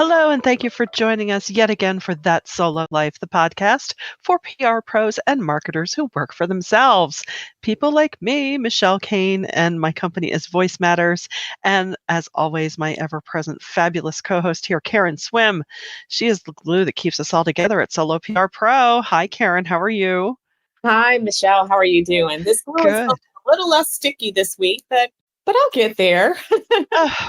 Hello, and thank you for joining us yet again for That Solo Life, the podcast for PR pros and marketers who work for themselves. People like me, Michelle Kane, and my company is Voice Matters. And as always, my ever present fabulous co host here, Karen Swim. She is the glue that keeps us all together at Solo PR Pro. Hi, Karen. How are you? Hi, Michelle. How are you doing? This glue is Good. a little less sticky this week, but I'll get there.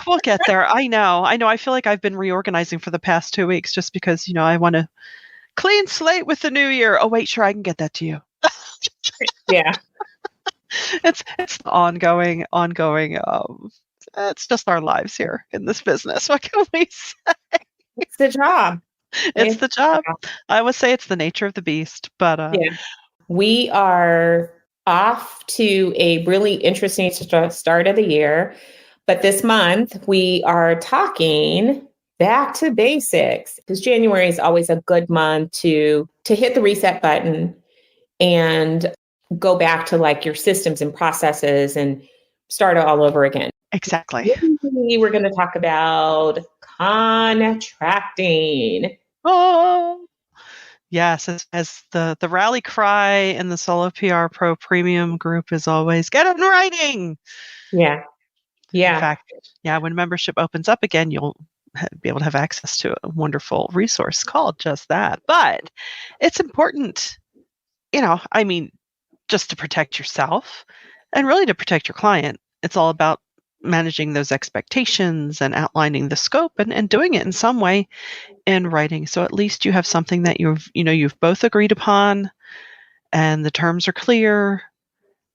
We'll get there. I know. I feel like I've been reorganizing for the past 2 weeks just because, I want to clean slate with the new year. Oh, wait, sure, I can get that to you. Yeah. It's ongoing. It's just our lives here in this business. What can we say? It's the job. It's the job. I would say it's the nature of the beast, but yeah. We are off to a really interesting start of the year. But this month we are talking back to basics because January is always a good month to hit the reset button and go back to like your systems and processes and start it all over again. Exactly. We're going to talk about contracting. Oh, yes. As the rally cry in the Solo PR Pro Premium group is always, get it in writing. Yeah. Yeah. In fact, when membership opens up again, you'll be able to have access to a wonderful resource called just that. But it's important, just to protect yourself and really to protect your client. It's all about managing those expectations and outlining the scope and doing it in some way in writing. So at least you have something that you've both agreed upon and the terms are clear.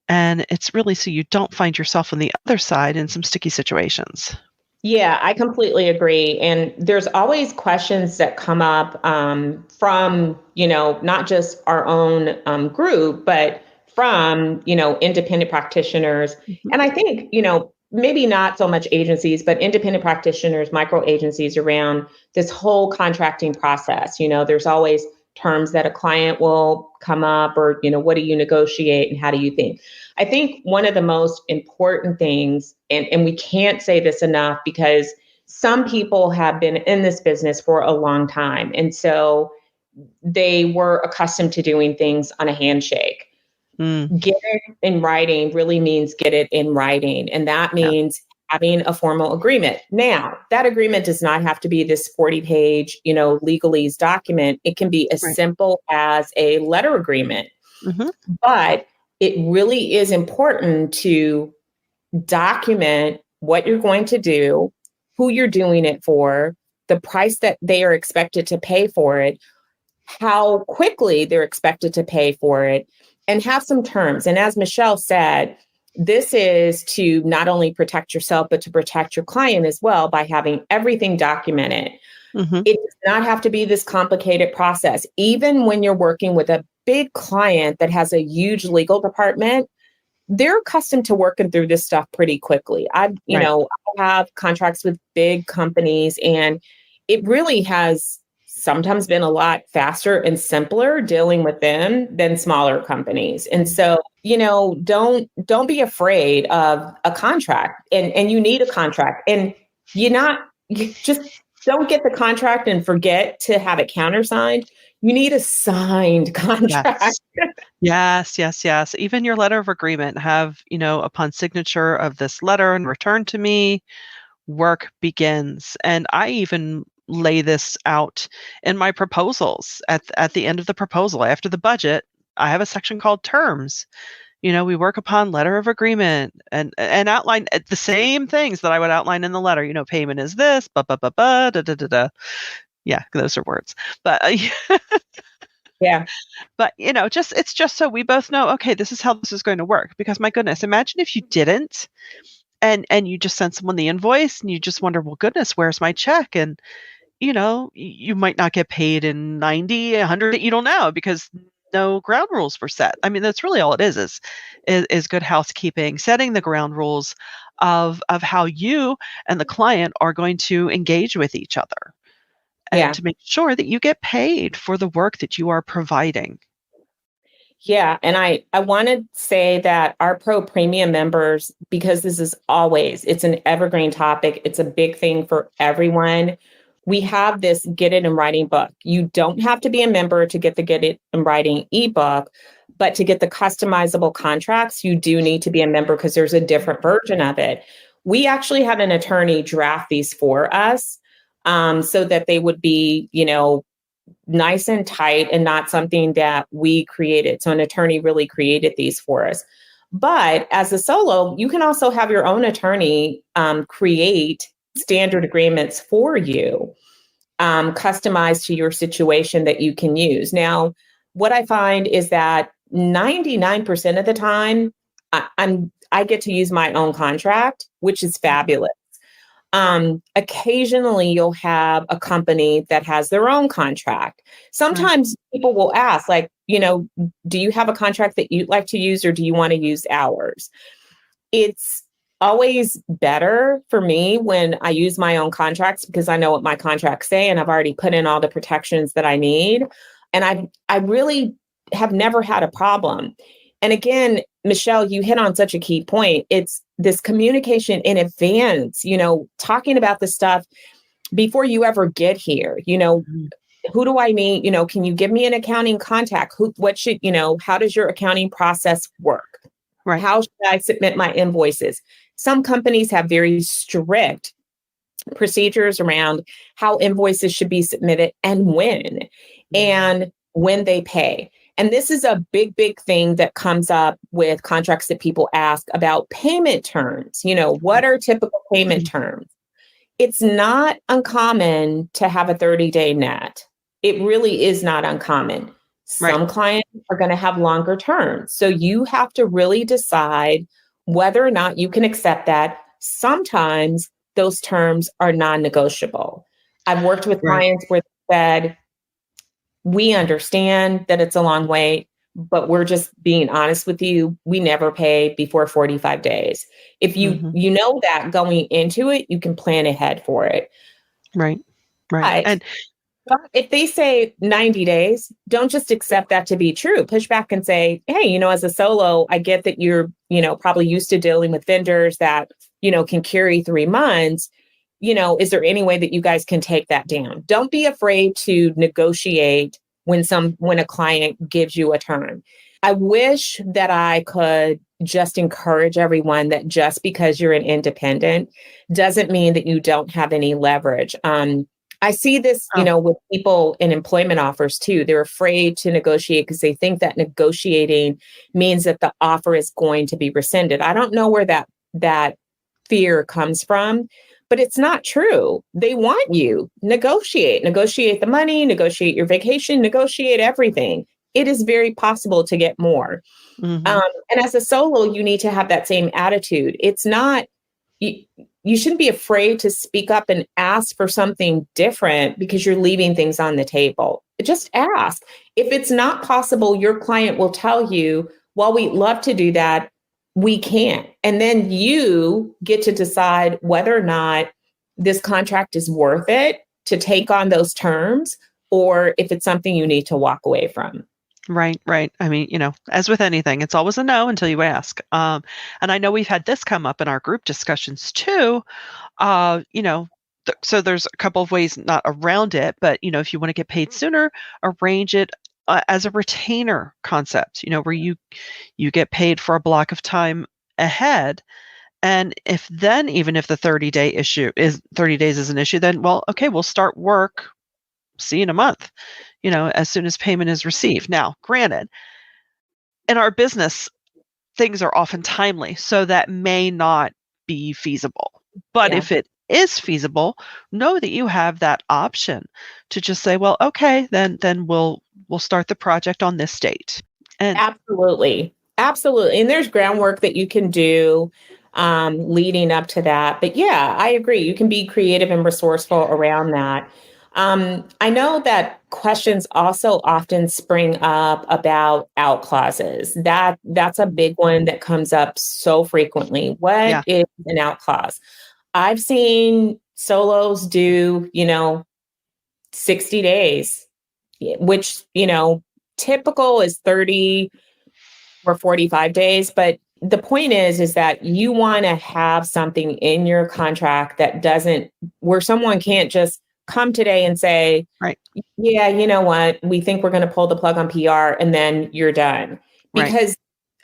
And it's really so you don't find yourself on the other side in some sticky situations. Yeah, I completely agree. And there's always questions that come up from, not just our own group, but from, independent practitioners. Mm-hmm. And I think, maybe not so much agencies, but independent practitioners, micro agencies around this whole contracting process. There's always terms that a client will come up or, what do you negotiate and how do you think? I think one of the most important things, and we can't say this enough because some people have been in this business for a long time. And so they were accustomed to doing things on a handshake. Get it in writing really means get it in writing. And that means having a formal agreement. Now, that agreement does not have to be this 40-page, legalese document. It can be as simple as a letter agreement. Mm-hmm. But it really is important to document what you're going to do, who you're doing it for, the price that they are expected to pay for it, how quickly they're expected to pay for it, and have some terms. And as Michelle said, this is to not only protect yourself, but to protect your client as well by having everything documented. Mm-hmm. It does not have to be this complicated process. Even when you're working with a big client that has a huge legal department, they're accustomed to working through this stuff pretty quickly. I have contracts with big companies, and it really has sometimes been a lot faster and simpler dealing with them than smaller companies. And so, don't be afraid of a contract, and you need a contract, and you just don't get the contract and forget to have it countersigned. You need a signed contract. Yes. Even your letter of agreement have, upon signature of this letter and return to me, work begins. And I even lay this out in my proposals at the end of the proposal. After the budget, I have a section called terms. We work upon letter of agreement and outline the same things that I would outline in the letter. Payment is this, da da da da. Yeah, those are words. But yeah. But it's just so we both know, okay, this is how this is going to work. Because my goodness, imagine if you didn't, and you just sent someone the invoice, and you just wonder, well, goodness, where's my check? And you might not get paid in 90, 100. You don't know because no ground rules were set. I mean, that's really all it is good housekeeping, setting the ground rules of how you and the client are going to engage with each other. And to make sure that you get paid for the work that you are providing. Yeah. And I want to say that our Pro Premium members, because this is it's an evergreen topic, it's a big thing for everyone. we have this Get It in Writing book. You don't have to be a member to get the Get It in Writing ebook, but to get the customizable contracts, you do need to be a member because there's a different version of it. We actually had an attorney draft these for us, so that they would be, nice and tight and not something that we created. So an attorney really created these for us. But as a solo, you can also have your own attorney create standard agreements for you, customized to your situation that you can use. Now, what I find is that 99% of the time, I get to use my own contract, which is fabulous. Occasionally you'll have a company that has their own contract. Right. Sometimes people will ask, like, do you have a contract that you'd like to use, or do you want to use ours? It's always better for me when I use my own contracts because I know what my contracts say and I've already put in all the protections that I need. And I really have never had a problem. And again, Michelle, you hit on such a key point. It's this communication in advance, talking about the stuff before you ever get here. Mhm. Who do I need? Can you give me an accounting contact? How does your accounting process work? Right. How should I submit my invoices? Some companies have very strict procedures around how invoices should be submitted and when they pay. And this is a big, big thing that comes up with contracts that people ask about payment terms. What are typical payment terms? It's not uncommon to have a 30-day net. It really is not uncommon. Right. Some clients are going to have longer terms. So you have to really decide whether or not you can accept that. Sometimes those terms are non-negotiable. I've worked with Right. clients where they said, we understand that it's a long wait, but we're just being honest with you. We never pay before 45 days. If you Mhm. you know that going into it, you can plan ahead for it. Right. Right. But And if they say 90 days, don't just accept that to be true. Push back and say, hey, as a solo, I get that you're, probably used to dealing with vendors that, can carry 3 months. Is there any way that you guys can take that down? Don't be afraid to negotiate when a client gives you a term. I wish that I could just encourage everyone that just because you're an independent doesn't mean that you don't have any leverage. I see this, oh, with people in employment offers too. They're afraid to negotiate because they think that negotiating means that the offer is going to be rescinded. I don't know where that fear comes from, but it's not true. They want you negotiate the money, negotiate your vacation, negotiate everything. It is very possible to get more. mhm. And as a solo, you need to have that same attitude. It's not, you, you shouldn't be afraid to speak up and ask for something different because you're leaving things on the table. Just ask. If it's not possible, your client will tell you, well, we'd love to do that. We can't. And then you get to decide whether or not this contract is worth it to take on those terms or if it's something you need to walk away from. Right, right. I mean, as with anything, it's always a no until you ask. And I know we've had this come up in our group discussions too. Uh, you know, so there's a couple of ways not around it, but if you want to get paid sooner, arrange it as a retainer concept. Where you get paid for a block of time ahead. And even if the 30 days is an issue, then well, okay, we'll start work. See you in a month. As soon as payment is received. Now, granted, in our business, things are often timely, so that may not be feasible. But Yeah. if it is feasible, know that you have that option to just say, well, okay, then we'll start the project on this date. And Absolutely. Absolutely. And there's groundwork that you can do leading up to that. But yeah, I agree. You can be creative and resourceful around that. I know that questions also often spring up about out clauses. That's a big one that comes up so frequently. What yeah, is an out clause? I've seen solos do, 60 days, which, typical is 30 or 45 days. But the point is that you want to have something in your contract that doesn't, where someone can't just come today and say, Right. yeah, you know what? We think we're going to pull the plug on PR and then you're done. Right. Because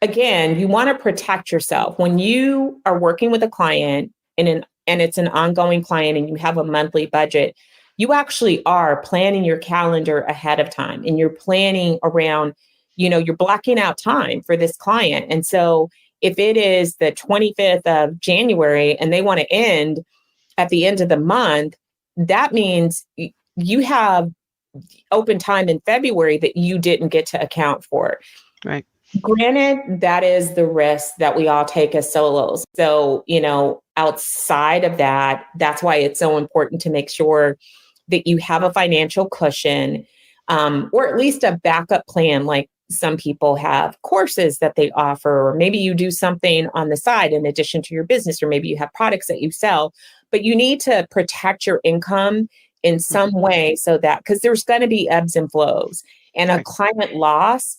again, you want to protect yourself. When you are working with a client and it's an ongoing client and you have a monthly budget, you actually are planning your calendar ahead of time and you're planning around, you're blocking out time for this client. And so if it is the 25th of January and they want to end at the end of the month, that means you have open time in February that you didn't get to account for. Right. Granted, that is the risk that we all take as solos. So, outside of that, that's why it's so important to make sure that you have a financial cushion, or at least a backup plan. Like some people have courses that they offer, or maybe you do something on the side in addition to your business, or maybe you have products that you sell, but you need to protect your income in some way so that, because there's going to be ebbs and flows, and a client loss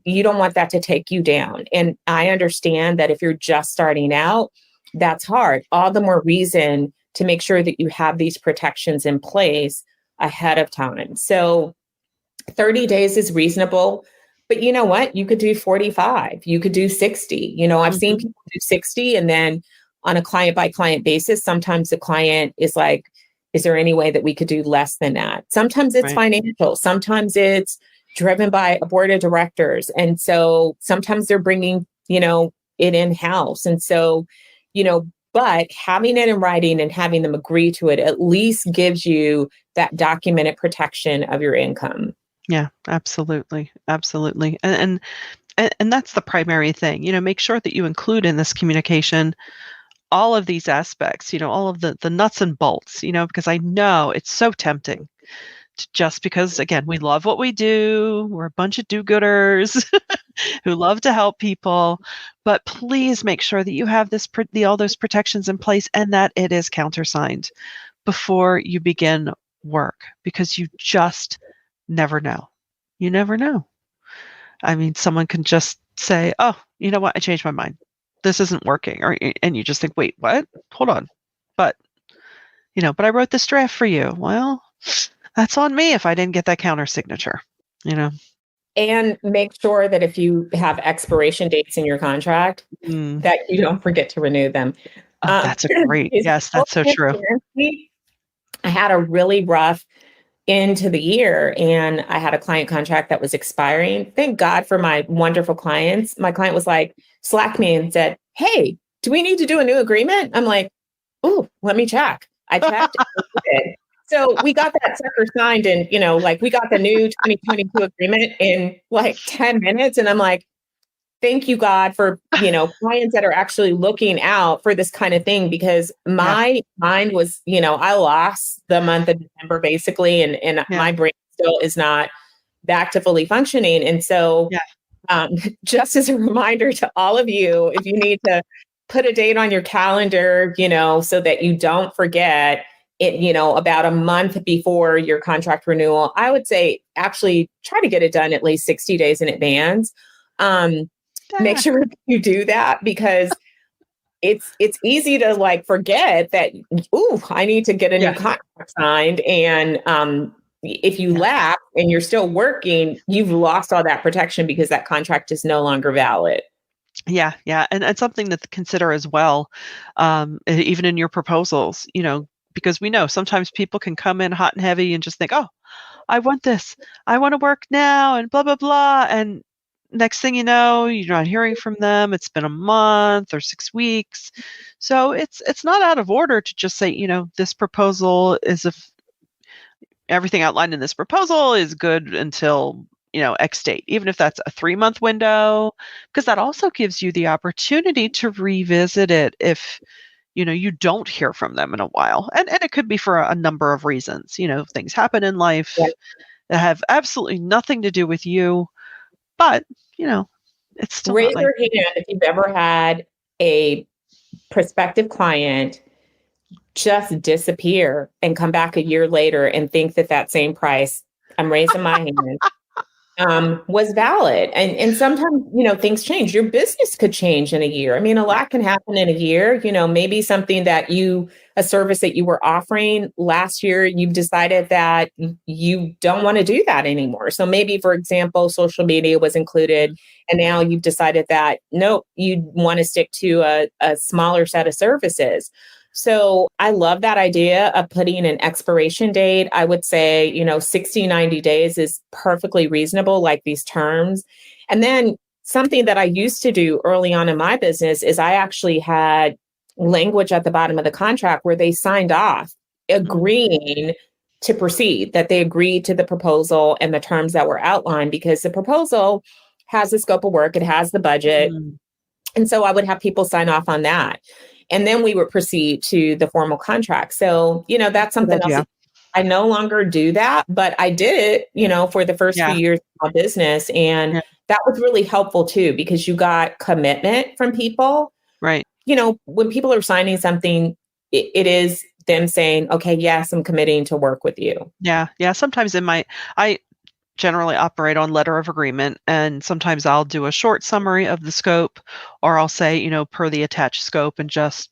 you don't want that to take you down. And I understand that if you're just starting out, that's hard. All the more reason to make sure that you have these protections in place ahead of time. So 30 days is reasonable, but you know what? You could do 45, you could do 60. I've seen people do 60, and then on a client by client basis, sometimes the client is like, is there any way that we could do less than that? Sometimes it's financial. Sometimes it's driven by a board of directors. And so sometimes they're bringing, it in-house. And so, but having it in writing and having them agree to it at least gives you that documented protection of your income. Yeah, absolutely. Absolutely. And that's the primary thing. Make sure that you include in this communication all of these aspects, all of the nuts and bolts, because I know it's so tempting to, just because, again, we love what we do. We're a bunch of do-gooders who love to help people, but please make sure that you have all those protections in place and that it is countersigned before you begin work, because you just never know. You never know. I mean, someone can just say, oh, you know what? I changed my mind. This isn't working. And you just think, wait, what? Hold on. But I wrote this draft for you. Well, that's on me if I didn't get that counter signature, And make sure that if you have expiration dates in your contract, that you don't forget to renew them. Oh, that's yes, that's so true. I had a really rough end to the year, and I had a client contract that was expiring. Thank God for my wonderful clients. My client was like, slacked me and said, hey, do we need to do a new agreement? I'm like, oh, let me check. I checked. So we got that sucker signed, and, we got the new 2022 agreement in like 10 minutes. And I'm like, thank you, God, for, clients that are actually looking out for this kind of thing, because my mind was, I lost the month of December basically. And my brain still is not back to fully functioning. And so just as a reminder to all of you, if you need to put a date on your calendar, so that you don't forget it, about a month before your contract renewal, I would say actually try to get it done at least 60 days in advance. Make sure you do that, because it's easy to like forget that, I need to get a new contract signed. And if you lapse and you're still working, you've lost all that protection because that contract is no longer valid. Yeah. And something to consider as well, even in your proposals, because we know sometimes people can come in hot and heavy and just think, oh, I want this. I want to work now and blah, blah, blah. And next thing you know, you're not hearing from them. It's been a month or 6 weeks. So it's not out of order to just say, this proposal is everything outlined in this proposal is good until, X date, even if that's a 3-month window, because that also gives you the opportunity to revisit it if, you don't hear from them in a while. And it could be for a number of reasons. Things happen in life that have absolutely nothing to do with you. But, it's still raise not your hand if you've ever had a prospective client just disappear and come back a year later and think that same price. I'm raising my hand. was valid. And sometimes, things change. Your business could change in a year. I mean, a Right. lot can happen in a year. Maybe something a service that you were offering last year, you've decided that you don't want to do that anymore. So maybe, for example, social media was included, Mhm. and now you've decided that nope, you want to stick to a smaller set of services. So I love that idea of putting an expiration date. I would say, 60, 90 days is perfectly reasonable, like these terms. And then something that I used to do early on in my business is I actually had language at the bottom of the contract where they signed off Mm. agreeing to proceed, that they agreed to the proposal and the terms that were outlined, because the proposal has the scope of work, it has the budget, Mm. and so I would have people sign off on that. And then we would proceed to the formal contract. So, that's Good something else. idea. I no longer do that, but I did it, for the first few Yeah. years of my business. And Yeah. that was really helpful too, because you got commitment from people. Right. When people are signing something, it is them saying, okay, yes, I'm committing to work with you. Yeah. Yeah. Sometimes I generally operate on letter of agreement, and sometimes I'll do a short summary of the scope, or I'll say, per the attached scope, and just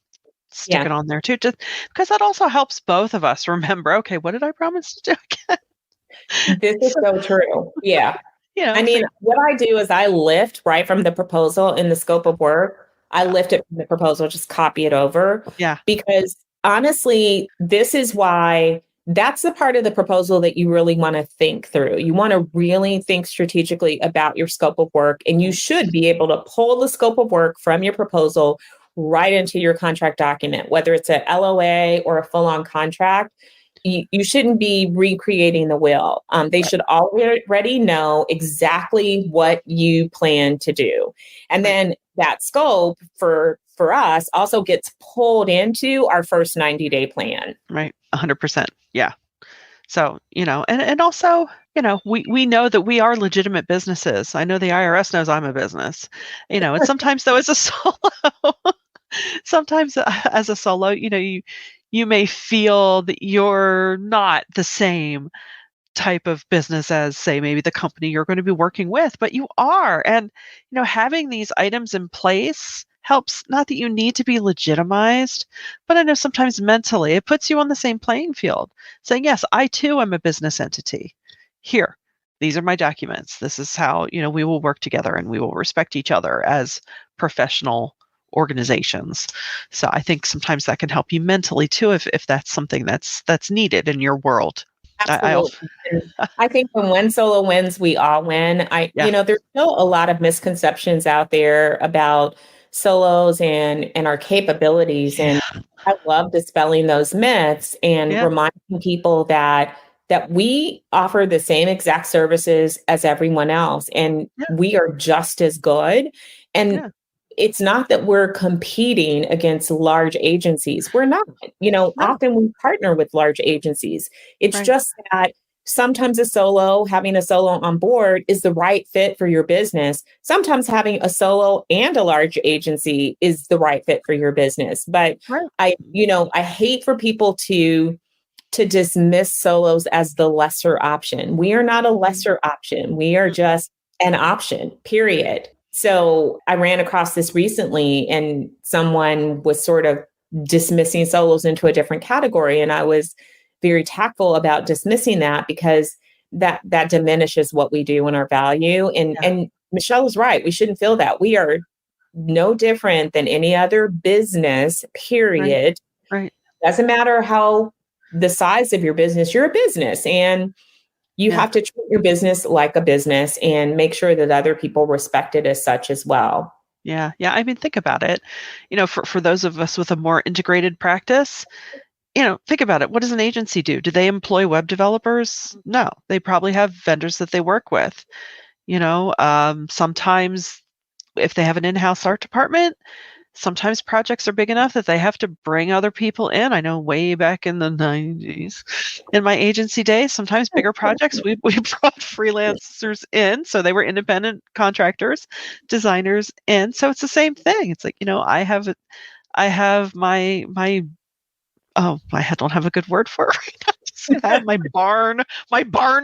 stick Yeah, it on there too, just because that also helps both of us remember, okay, what did I promise to do again? this is So, so true. Yeah. I so mean, what I do is I lift right from the proposal in the scope of work. I yeah, lift it from the proposal, just copy it over. yeah, Because honestly, this is why that's the part of the proposal that you really want to think through. You want to really think strategically about your scope of work, and you should be able to pull the scope of work from your proposal right into your contract document, whether it's a LOA or a full on contract. You shouldn't be recreating the wheel. They right, should already know exactly what you plan to do. And right, then that scope for us also gets pulled into our first 90-day plan. right, 100%. Yeah. So, and also, we know that we are legitimate businesses. I know the IRS knows I'm a business, and sometimes though as a solo, sometimes as a solo, you may feel that you're not the same type of business as, say, maybe the company you're going to be working with, but you are. And, having these items in place helps, not that you need to be legitimized, but I know sometimes mentally it puts you on the same playing field, saying, yes, I too am a business entity. Here, these are my documents. This is how, we will work together and we will respect each other as professional organizations. So I think sometimes that can help you mentally too, if that's something that's needed in your world. I also, Absolutely. And I think when one solo wins, we all win. yeah, There's still a lot of misconceptions out there about solos and our capabilities. And yeah, I love dispelling those myths and yeah, reminding people that we offer the same exact services as everyone else, and yeah, we are just as good. And yeah. it's not that we're competing against large agencies. We're not. No, Often we partner with large agencies. It's right, just that sometimes having a solo on board is the right fit for your business. Sometimes having a solo and a large agency is the right fit for your business. But right. I hate for people to dismiss solos as the lesser option. We are not a Mhm, lesser option. We are mm, just an option, period. So I ran across this recently, and someone was sort of dismissing solos into a different category. And I was very tactful about dismissing that, because that diminishes what we do and our value. And yeah, and Michelle is right. We shouldn't feel that. We are no different than any other business, right, period. right. Doesn't matter how the size of your business, you're a business, and you Yeah, have to treat your business like a business and make sure that other people respect it as such as well. yeah, yeah. I mean, think about it. For those of us with a more integrated practice, think about it. What does an agency do? Do they employ web developers? No, they probably have vendors that they work with. Sometimes if they have an in-house art department, sometimes projects are big enough that they have to bring other people in. I know way back in the 90s, in my agency days, sometimes bigger projects, we brought freelancers in. So they were independent contractors, designers in. So it's the same thing. It's like, I have my, oh, I don't have a good word for it right now. I have my barn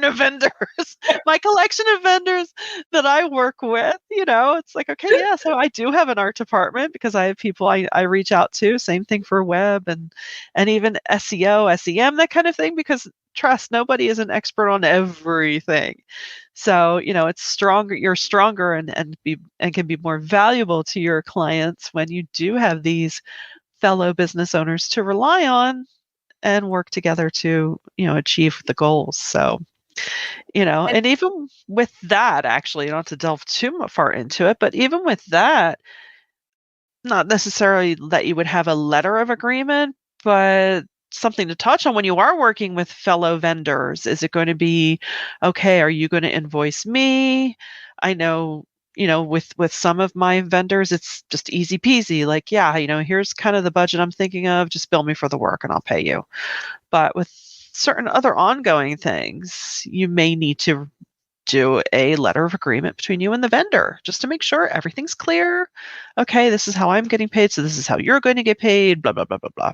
of vendors, my collection of vendors that I work with. It's like, okay, yeah, so I do have an art department because I have people I reach out to. Same thing for web and even SEO, SEM, that kind of thing, because trust, nobody is an expert on everything. So, it's stronger, you're stronger and can be more valuable to your clients when you do have these fellow business owners to rely on and work together to, achieve the goals. So, And and even with that, actually, not to delve too far into it, but even with that, not necessarily that you would have a letter of agreement, but something to touch on when you are working with fellow vendors. Is it going to be, okay, are you going to invoice me? I know, with some of my vendors, it's just easy peasy. Like, yeah, here's kind of the budget I'm thinking of. Just bill me for the work and I'll pay you. But with certain other ongoing things, you may need to do a letter of agreement between you and the vendor just to make sure everything's clear. Okay, this is how I'm getting paid, so this is how you're going to get paid, blah, blah, blah, blah, blah.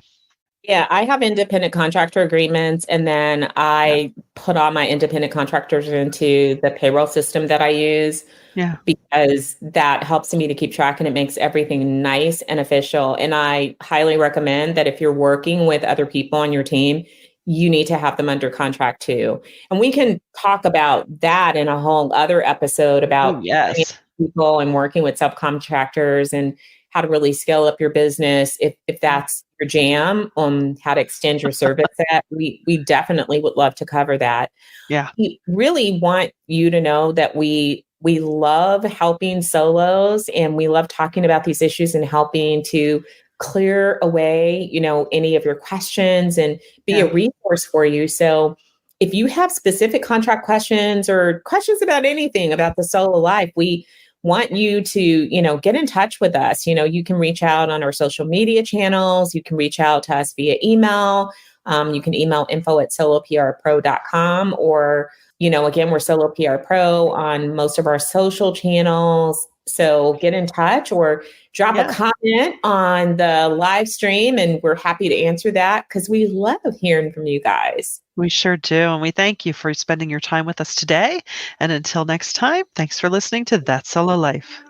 yeah, I have independent contractor agreements, and then Yeah. I put all my independent contractors into the payroll system that I use Yeah. because that helps me to keep track and it makes everything nice and official. And I highly recommend that if you're working with other people on your team, you need to have them under contract too. And we can talk about that in a whole other episode Oh, about bringing yes. people and working with subcontractors and how to really scale up your business if Yeah. that's your jam on how to extend your service set. We definitely would love to cover that. Yeah. We really want you to know that we love helping solos and we love talking about these issues and helping to clear away, any of your questions and be a Yeah. resource for you. So if you have specific contract questions or questions about anything about the solo life, we want you to, get in touch with us. You can reach out on our social media channels. You can reach out to us via email. You can email info@soloprpro.com or, again, we're Solo PR Pro on most of our social channels. So get in touch or drop a Yeah. comment on the live stream and we're happy to answer that because we love hearing from you guys. We sure do. And we thank you for spending your time with us today. And until next time, thanks for listening to That Solo Life.